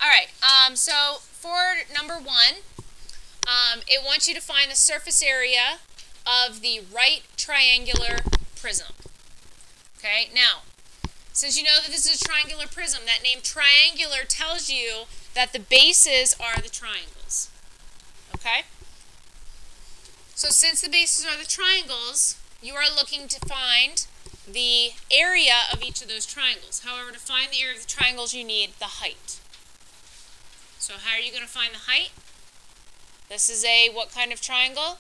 Alright, so for number 1, it wants you to find the surface area of the right triangular prism. Okay, now, since you know that this is a triangular prism, that name triangular tells you that the bases are the triangles. Okay? So since the bases are the triangles, you are looking to find the area of each of those triangles. However, to find the area of the triangles, you need the height. So how are you going to find the height? This is a what kind of triangle?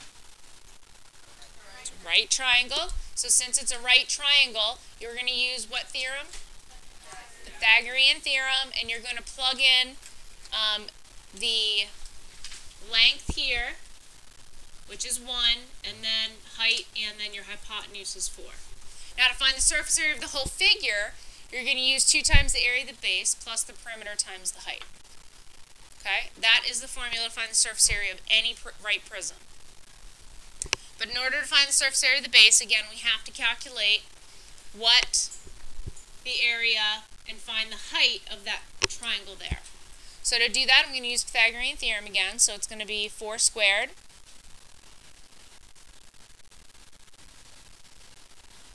It's a right triangle. So since it's a right triangle, you're going to use what theorem? The Pythagorean theorem, and you're going to plug in the length here, which is 1, and then height, and then your hypotenuse is 4. Now to find the surface area of the whole figure, you're going to use 2 times the area of the base plus the perimeter times the height. Okay, that is the formula to find the surface area of any right prism. But in order to find the surface area of the base, again, we have to calculate what the area and find the height of that triangle there. So to do that, I'm going to use Pythagorean theorem again. So it's going to be 4 squared.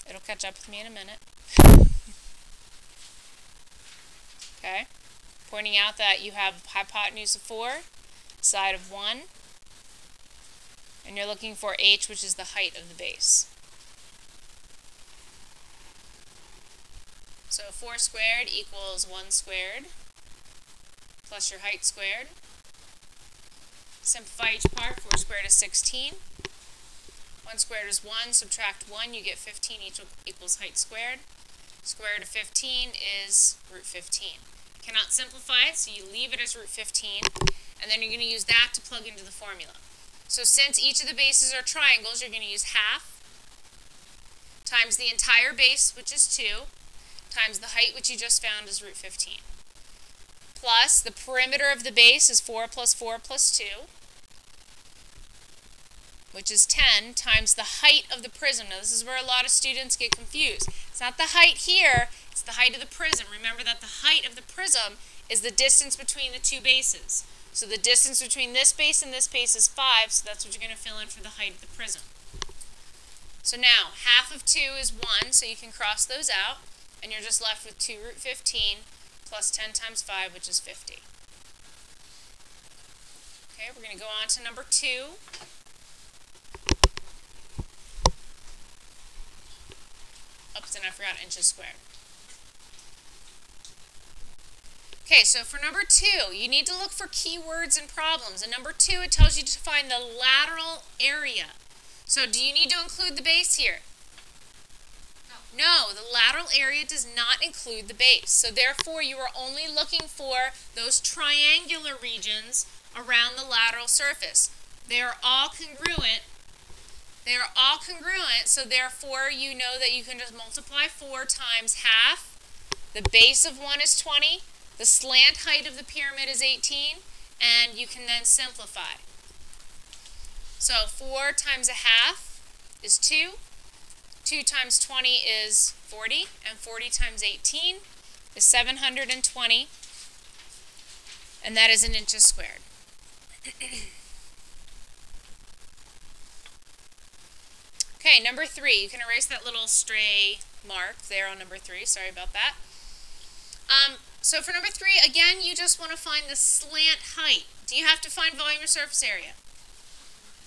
It'll catch up with me in a minute. Okay. Pointing out that you have hypotenuse of 4, side of 1, and you're looking for h, which is the height of the base. So 4 squared equals 1 squared plus your height squared. Simplify each part. 4 squared is 16. 1 squared is 1. Subtract 1, you get 15 equals height squared. Square root of 15 is root 15. Cannot simplify it, so you leave it as root 15, and then you're going to use that to plug into the formula. So since each of the bases are triangles, you're going to use half times the entire base, which is 2, times the height, which you just found, is root 15. Plus, the perimeter of the base is 4 plus 4 plus 2, which is 10, times the height of the prism. Now, this is where a lot of students get confused. It's not the height here, it's the height of the prism. Remember that the height of the prism is the distance between the two bases. So the distance between this base and this base is 5, so that's what you're going to fill in for the height of the prism. So now, half of 2 is 1, so you can cross those out, and you're just left with 2 root 15 plus 10 times 5, which is 50. Okay, we're going to go on to number 2. Oops, and I forgot inches squared. Okay, so for number 2, you need to look for keywords and problems. And number 2, it tells you to find the lateral area. So do you need to include the base here? No, the lateral area does not include the base. So therefore, you are only looking for those triangular regions around the lateral surface. They are all congruent. They are all congruent, so therefore you know that you can just multiply 4 times half. The base of 1 is 20. The slant height of the pyramid is 18. And you can then simplify. So 4 times a half is 2. 2 times 20 is 40. And 40 times 18 is 720. And that is in inches squared. Okay, number 3. You can erase that little stray mark there on number 3. Sorry about that. So for number 3, again, you just want to find the slant height. Do you have to find volume or surface area?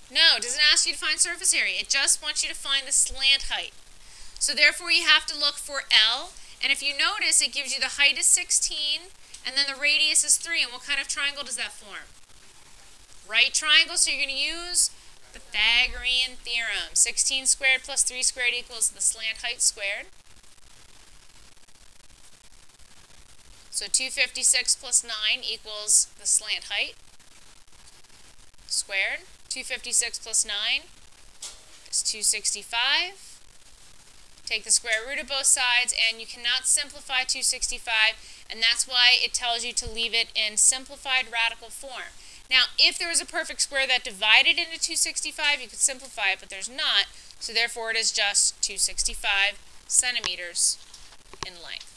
No, it doesn't ask you to find surface area. It just wants you to find the slant height. So therefore, you have to look for L. And if you notice, it gives you the height is 16, and then the radius is 3. And what kind of triangle does that form? Right triangle, so you're going to use the Pythagorean theorem. 16 squared plus 3 squared equals the slant height squared. So 256 plus 9 equals the slant height squared. 256 plus 9 is 265. Take the square root of both sides, and you cannot simplify 265, and that's why it tells you to leave it in simplified radical form. Now, if there was a perfect square that divided into 265, you could simplify it, but there's not, so therefore it is just 265 centimeters in length.